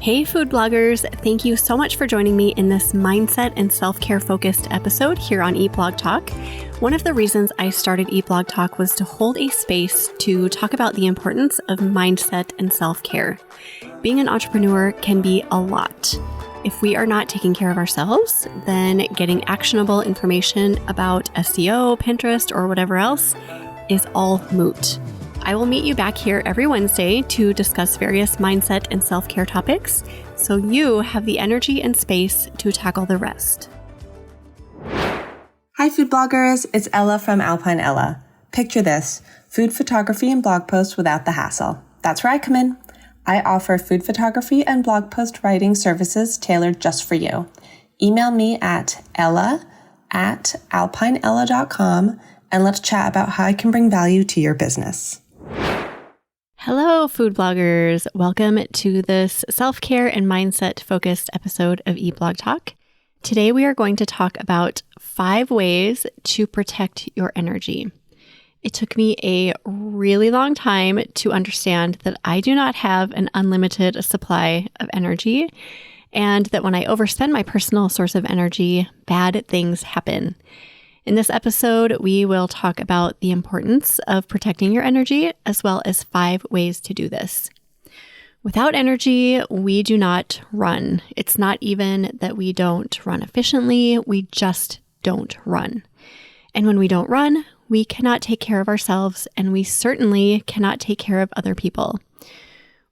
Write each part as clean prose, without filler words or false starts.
Hey food bloggers, thank you so much for joining me in this mindset and self-care focused episode here on Eat Blog Talk. One of the reasons I started Eat Blog Talk was to hold a space to talk about the importance of mindset and self-care. Being an entrepreneur can be a lot. If we are not taking care of ourselves, then getting actionable information about SEO, Pinterest, or whatever else is all moot. I will meet you back here every Wednesday to discuss various mindset and self-care topics, so you have the energy and space to tackle the rest. Hi food bloggers, it's Ella from Alpine Ella. Picture this, food photography and blog posts without the hassle. That's where I come in. I offer food photography and blog post writing services tailored just for you. Email me at ella@alpineella.com and let's chat about how I can bring value to your business. Hello, food bloggers. Welcome to this self-care and mindset-focused episode of Eat Blog Talk. Today, we are going to talk about 5 ways to protect your energy. It took me a really long time to understand that I do not have an unlimited supply of energy, and that when I overspend my personal source of energy, bad things happen. In this episode, we will talk about the importance of protecting your energy, as well as 5 ways to do this. Without energy, we do not run. It's not even that we don't run efficiently, we just don't run. And when we don't run, we cannot take care of ourselves, and we certainly cannot take care of other people.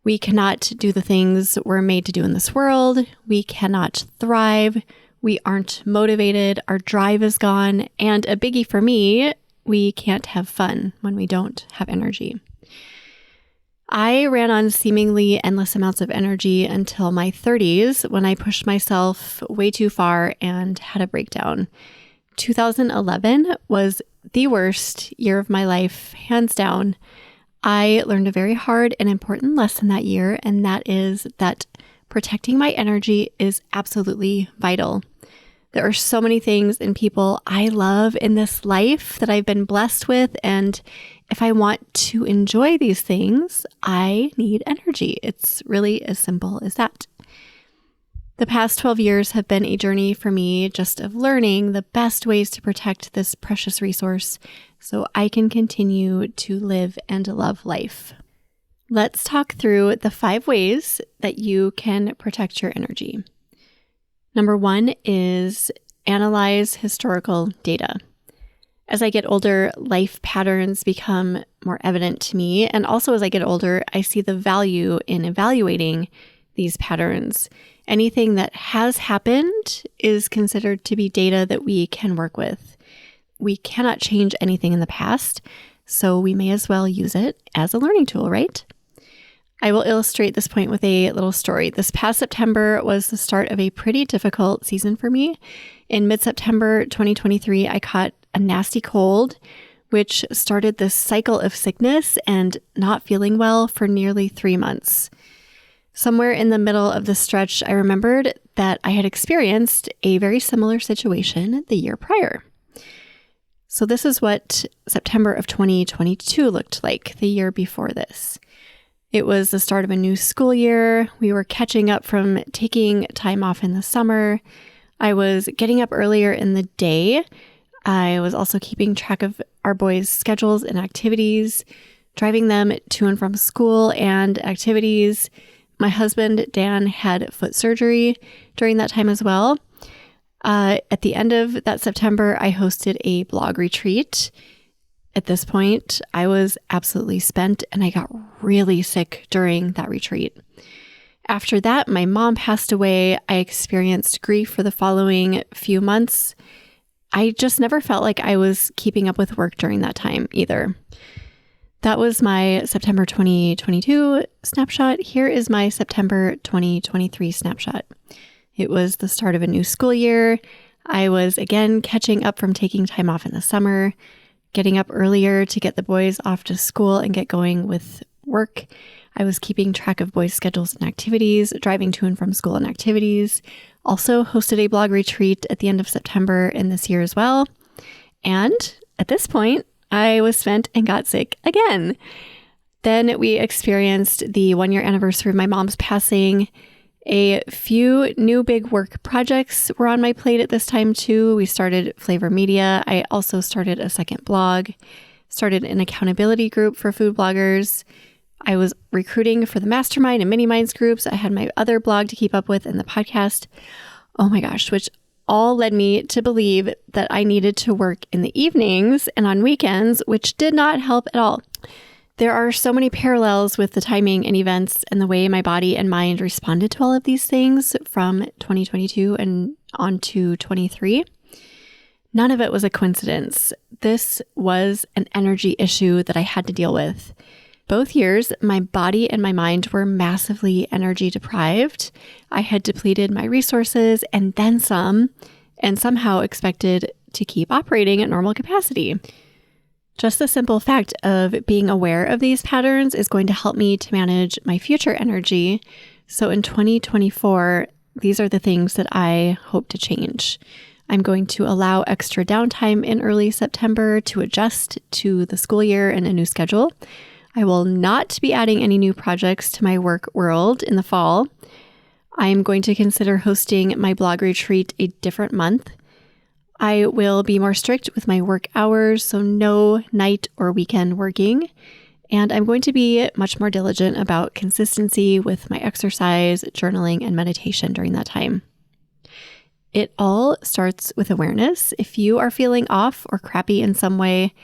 We cannot do the things we're made to do in this world. We cannot thrive. We aren't motivated, our drive is gone, and a biggie for me, we can't have fun when we don't have energy. I ran on seemingly endless amounts of energy until my 30s when I pushed myself way too far and had a breakdown. 2011 was the worst year of my life, hands down. I learned a very hard and important lesson that year, and that is that protecting my energy is absolutely vital. There are so many things and people I love in this life that I've been blessed with, and if I want to enjoy these things, I need energy. It's really as simple as that. The past 12 years have been a journey for me just of learning the best ways to protect this precious resource so I can continue to live and love life. Let's talk through the 5 ways that you can protect your energy. Number 1 is analyze historical data. As I get older, life patterns become more evident to me. And also as I get older, I see the value in evaluating these patterns. Anything that has happened is considered to be data that we can work with. We cannot change anything in the past, so we may as well use it as a learning tool, right? I will illustrate this point with a little story. This past September was the start of a pretty difficult season for me. In mid-September 2023, I caught a nasty cold, which started this cycle of sickness and not feeling well for nearly 3 months. Somewhere in the middle of the stretch, I remembered that I had experienced a very similar situation the year prior. So this is what September of 2022 looked like, the year before this. It was the start of a new school year. We were catching up from taking time off in the summer. I was getting up earlier in the day. I was also keeping track of our boys' schedules and activities, driving them to and from school and activities. My husband, Dan, had foot surgery during that time as well. At the end of that September, I hosted a blog retreat. At this point, I was absolutely spent and I got really sick during that retreat. After that, my mom passed away. I experienced grief for the following few months. I just never felt like I was keeping up with work during that time either. That was my September 2022 snapshot. Here is my September 2023 snapshot. It was the start of a new school year. I was again catching up from taking time off in the summer, getting up earlier to get the boys off to school and get going with work. I was keeping track of boys' schedules and activities, driving to and from school and activities. Also hosted a blog retreat at the end of September in this year as well. And at this point, I was spent and got sick again. Then we experienced the 1-year anniversary of my mom's passing. A few new big work projects were on my plate at this time too. We started Flavor Media. I also started a second blog, started an accountability group for food bloggers. I was recruiting for the mastermind and mini minds groups. I had my other blog to keep up with and the podcast. Oh my gosh, which all led me to believe that I needed to work in the evenings and on weekends, which did not help at all. There are so many parallels with the timing and events and the way my body and mind responded to all of these things from 2022 and on to 23. None of it was a coincidence. This was an energy issue that I had to deal with. Both years, my body and my mind were massively energy deprived. I had depleted my resources and then some, and somehow expected to keep operating at normal capacity. Just the simple fact of being aware of these patterns is going to help me to manage my future energy. So in 2024, these are the things that I hope to change. I'm going to allow extra downtime in early September to adjust to the school year and a new schedule. I will not be adding any new projects to my work world in the fall. I'm going to consider hosting my blog retreat a different month. I will be more strict with my work hours, so no night or weekend working. And I'm going to be much more diligent about consistency with my exercise, journaling, and meditation during that time. It all starts with awareness. If you are feeling off or crappy in some way,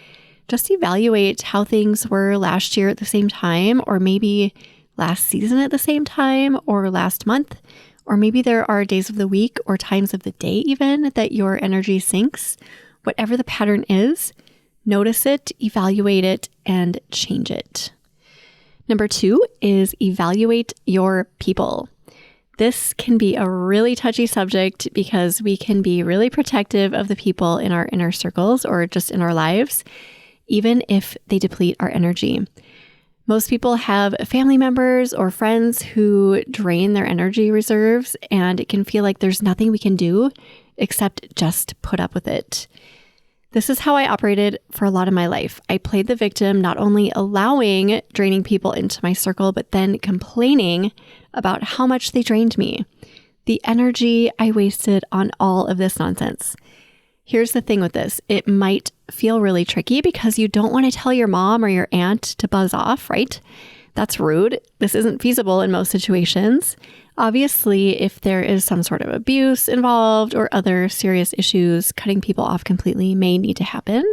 just evaluate how things were last year at the same time, or maybe last season at the same time, or last month. Or maybe there are days of the week or times of the day even that your energy sinks. Whatever the pattern is, notice it, evaluate it, and change it. Number 2 is evaluate your people. This can be a really touchy subject because we can be really protective of the people in our inner circles or just in our lives, even if they deplete our energy. Most people have family members or friends who drain their energy reserves, and it can feel like there's nothing we can do except just put up with it. This is how I operated for a lot of my life. I played the victim, not only allowing draining people into my circle, but then complaining about how much they drained me. The energy I wasted on all of this nonsense. Here's the thing with this. It might feel really tricky because you don't want to tell your mom or your aunt to buzz off, right? That's rude. This isn't feasible in most situations. Obviously, if there is some sort of abuse involved or other serious issues, cutting people off completely may need to happen.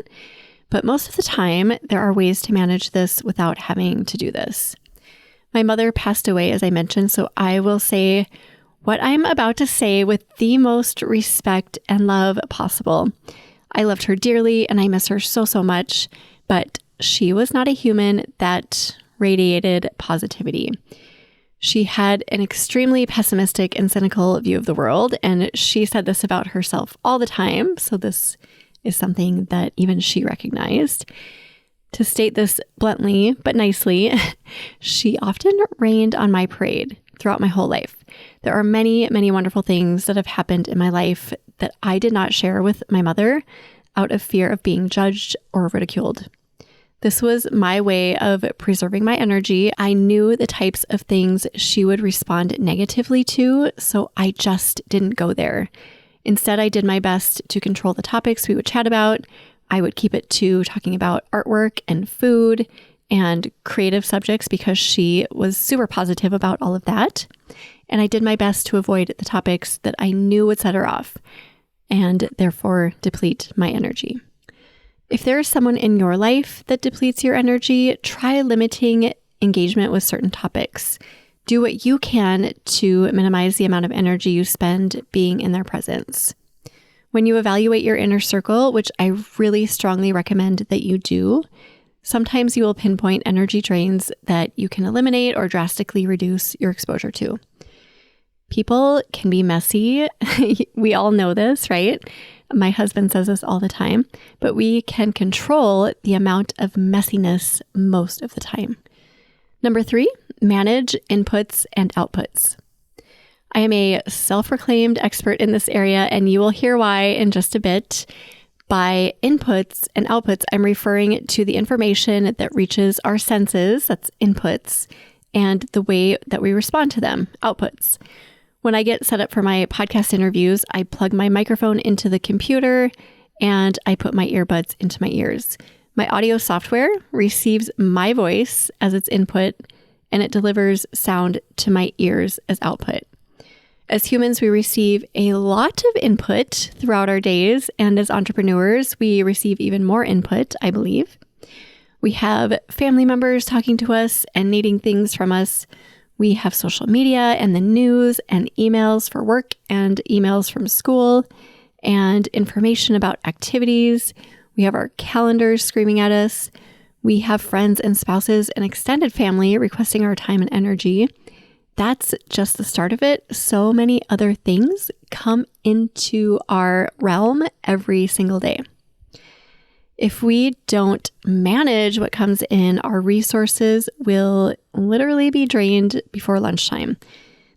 But most of the time, there are ways to manage this without having to do this. My mother passed away, as I mentioned, so I will say what I'm about to say with the most respect and love possible. I loved her dearly and I miss her so, so much, but she was not a human that radiated positivity. She had an extremely pessimistic and cynical view of the world, and she said this about herself all the time, so this is something that even she recognized. To state this bluntly but nicely, she often rained on my parade throughout my whole life. There are many, many wonderful things that have happened in my life that I did not share with my mother out of fear of being judged or ridiculed. This was my way of preserving my energy. I knew the types of things she would respond negatively to, so I just didn't go there. Instead, I did my best to control the topics we would chat about. I would keep it to talking about artwork and food and creative subjects because she was super positive about all of that. And I did my best to avoid the topics that I knew would set her off and therefore deplete my energy. If there is someone in your life that depletes your energy, try limiting engagement with certain topics. Do what you can to minimize the amount of energy you spend being in their presence. When you evaluate your inner circle, which I really strongly recommend that you do, sometimes you will pinpoint energy drains that you can eliminate or drastically reduce your exposure to. People can be messy. We all know this, right? My husband says this all the time, but we can control the amount of messiness most of the time. Number 3, manage inputs and outputs. I am a self-proclaimed expert in this area, and you will hear why in just a bit. By inputs and outputs, I'm referring to the information that reaches our senses, that's inputs, and the way that we respond to them, outputs. When I get set up for my podcast interviews, I plug my microphone into the computer and I put my earbuds into my ears. My audio software receives my voice as its input and it delivers sound to my ears as output. As humans, we receive a lot of input throughout our days, and as entrepreneurs, we receive even more input, I believe. We have family members talking to us and needing things from us. We have social media and the news and emails for work and emails from school and information about activities. We have our calendars screaming at us. We have friends and spouses and extended family requesting our time and energy. That's just the start of it. So many other things come into our realm every single day. If we don't manage what comes in, our resources will literally be drained before lunchtime.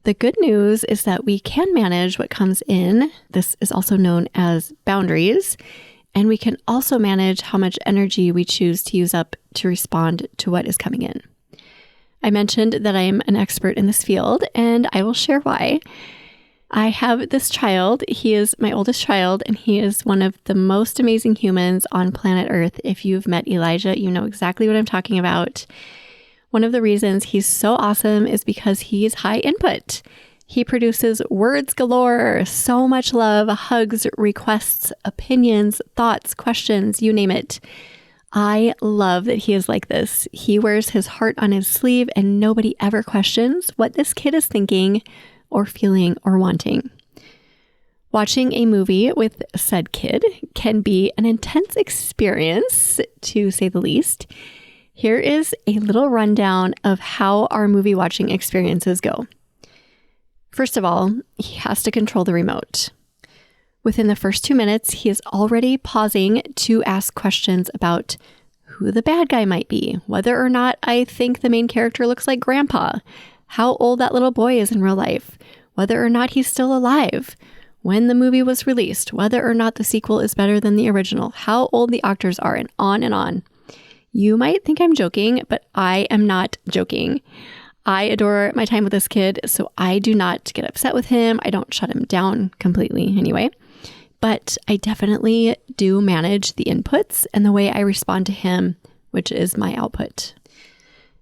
The good news is that we can manage what comes in. This is also known as boundaries. And we can also manage how much energy we choose to use up to respond to what is coming in. I mentioned that I am an expert in this field, and I will share why. I have this child. He is my oldest child, and he is one of the most amazing humans on planet Earth. If you've met Elijah, you know exactly what I'm talking about. One of the reasons he's so awesome is because he's high input. He produces words galore, so much love, hugs, requests, opinions, thoughts, questions, you name it. I love that he is like this. He wears his heart on his sleeve and nobody ever questions what this kid is thinking or feeling or wanting. Watching a movie with said kid can be an intense experience, to say the least. Here is a little rundown of how our movie watching experiences go. First of all, he has to control the remote. Within the first 2 minutes, he is already pausing to ask questions about who the bad guy might be, whether or not I think the main character looks like grandpa, how old that little boy is in real life, whether or not he's still alive, when the movie was released, whether or not the sequel is better than the original, how old the actors are, and on and on. You might think I'm joking, but I am not joking. I adore my time with this kid, so I do not get upset with him. I don't shut him down completely anyway. But I definitely do manage the inputs and the way I respond to him, which is my output.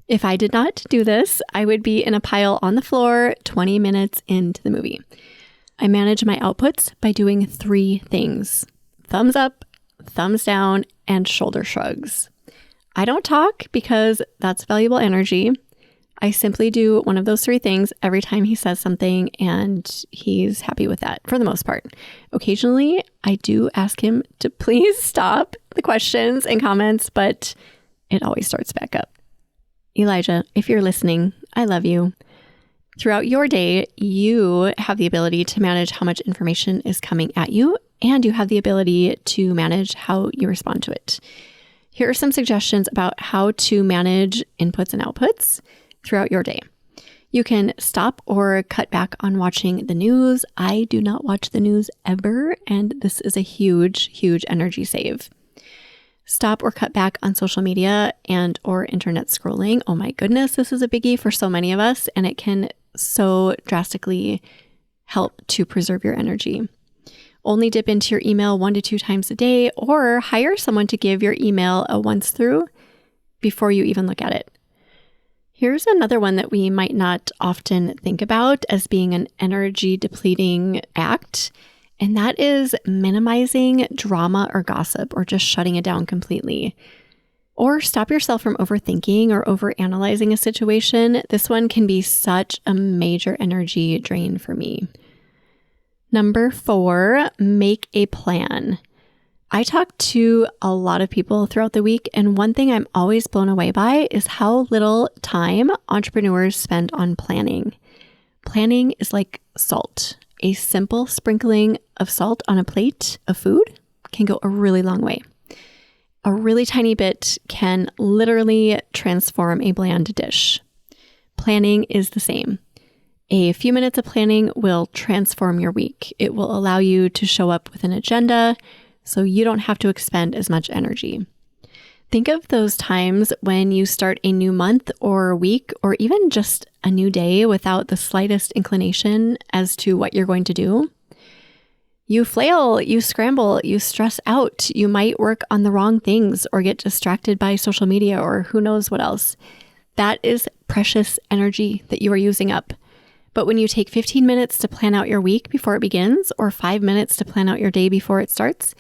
If I did not do this, I would be in a pile on the floor 20 minutes into the movie. I manage my outputs by doing 3 things: thumbs up, thumbs down, and shoulder shrugs. I don't talk because that's valuable energy. I simply do one of those 3 things every time he says something, and he's happy with that for the most part. Occasionally, I do ask him to please stop the questions and comments, but it always starts back up. Elijah, if you're listening, I love you. Throughout your day, you have the ability to manage how much information is coming at you, and you have the ability to manage how you respond to it. Here are some suggestions about how to manage inputs and outputs throughout your day. You can stop or cut back on watching the news. I do not watch the news ever, and this is a huge, huge energy save. Stop or cut back on social media and or internet scrolling. Oh my goodness, this is a biggie for so many of us, and it can so drastically help to preserve your energy. Only dip into your email 1 to 2 times a day, or hire someone to give your email a once through before you even look at it. Here's another one that we might not often think about as being an energy depleting act, and that is minimizing drama or gossip, or just shutting it down completely. Or stop yourself from overthinking or overanalyzing a situation. This one can be such a major energy drain for me. Number 4, make a plan. I talk to a lot of people throughout the week, and one thing I'm always blown away by is how little time entrepreneurs spend on planning. Planning is like salt. A simple sprinkling of salt on a plate of food can go a really long way. A really tiny bit can literally transform a bland dish. Planning is the same. A few minutes of planning will transform your week. It will allow you to show up with an agenda, so you don't have to expend as much energy. Think of those times when you start a new month or week or even just a new day without the slightest inclination as to what you're going to do. You flail, you scramble, you stress out. You might work on the wrong things or get distracted by social media or who knows what else. That is precious energy that you are using up. But when you take 15 minutes to plan out your week before it begins or 5 minutes to plan out your day before it starts,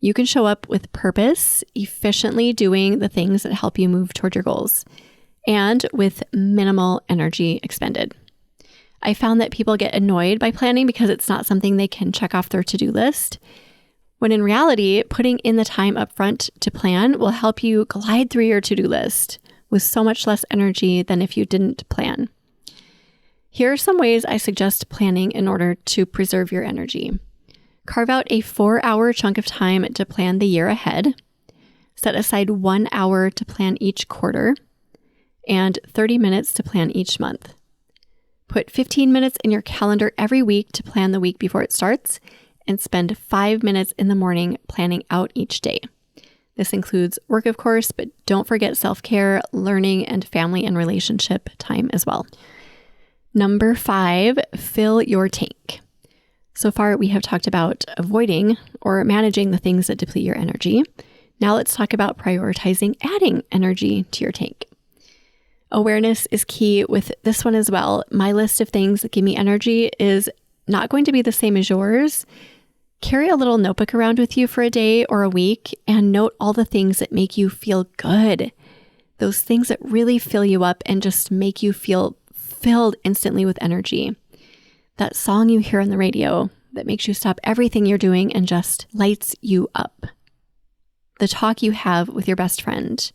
you can show up with purpose, efficiently doing the things that help you move toward your goals, and with minimal energy expended. I found that people get annoyed by planning because it's not something they can check off their to-do list, when in reality, putting in the time up front to plan will help you glide through your to-do list with so much less energy than if you didn't plan. Here are some ways I suggest planning in order to preserve your energy. Carve out a 4-hour chunk of time to plan the year ahead. Set aside 1 hour to plan each quarter and 30 minutes to plan each month. Put 15 minutes in your calendar every week to plan the week before it starts and spend 5 minutes in the morning planning out each day. This includes work, of course, but don't forget self-care, learning, and family and relationship time as well. Number 5, fill your tank. So far, we have talked about avoiding or managing the things that deplete your energy. Now let's talk about prioritizing adding energy to your tank. Awareness is key with this one as well. My list of things that give me energy is not going to be the same as yours. Carry a little notebook around with you for a day or a week and note all the things that make you feel good. Those things that really fill you up and just make you feel filled instantly with energy. That song you hear on the radio that makes you stop everything you're doing and just lights you up. The talk you have with your best friend.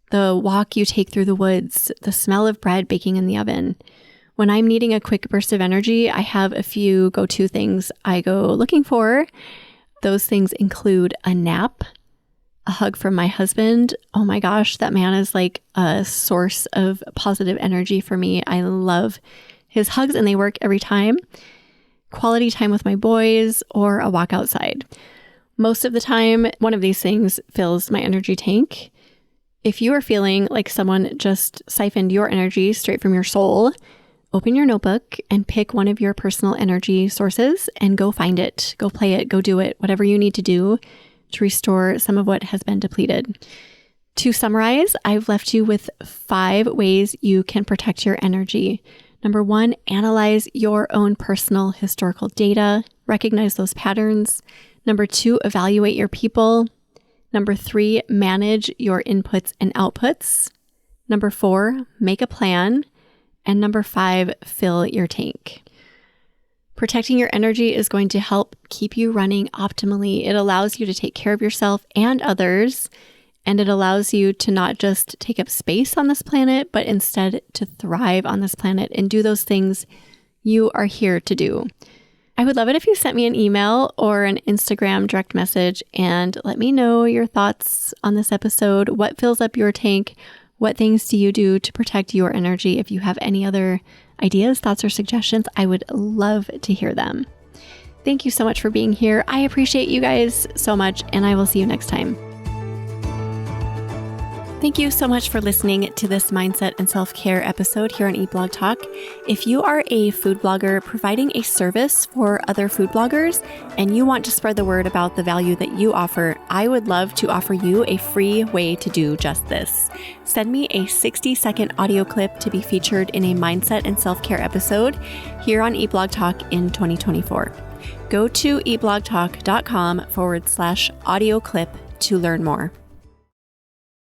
The walk you take through the woods. The smell of bread baking in the oven. When I'm needing a quick burst of energy, I have a few go-to things I go looking for. Those things include a nap, a hug from my husband. Oh my gosh, that man is like a source of positive energy for me. I love his hugs and they work every time. Quality time with my boys or a walk outside. Most of the time, one of these things fills my energy tank. If you are feeling like someone just siphoned your energy straight from your soul, open your notebook and pick one of your personal energy sources and go find it, go play it, go do it, whatever you need to do to restore some of what has been depleted. To summarize, I've left you with 5 ways you can protect your energy. Number 1, analyze your own personal historical data, recognize those patterns. Number 2, evaluate your people. Number 3, manage your inputs and outputs. Number 4, make a plan. And number 5, fill your tank. Protecting your energy is going to help keep you running optimally. It allows you to take care of yourself and others, and it allows you to not just take up space on this planet, but instead to thrive on this planet and do those things you are here to do. I would love it if you sent me an email or an Instagram direct message and let me know your thoughts on this episode. What fills up your tank? What things do you do to protect your energy? If you have any other ideas, thoughts, or suggestions, I would love to hear them. Thank you so much for being here. I appreciate you guys so much, and I will see you next time. Thank you so much for listening to this mindset and self-care episode here on Eat Blog Talk. If you are a food blogger providing a service for other food bloggers and you want to spread the word about the value that you offer, I would love to offer you a free way to do just this. Send me a 60-second audio clip to be featured in a mindset and self-care episode here on Eat Blog Talk in 2024. Go to eatblogtalk.com/audio clip to learn more.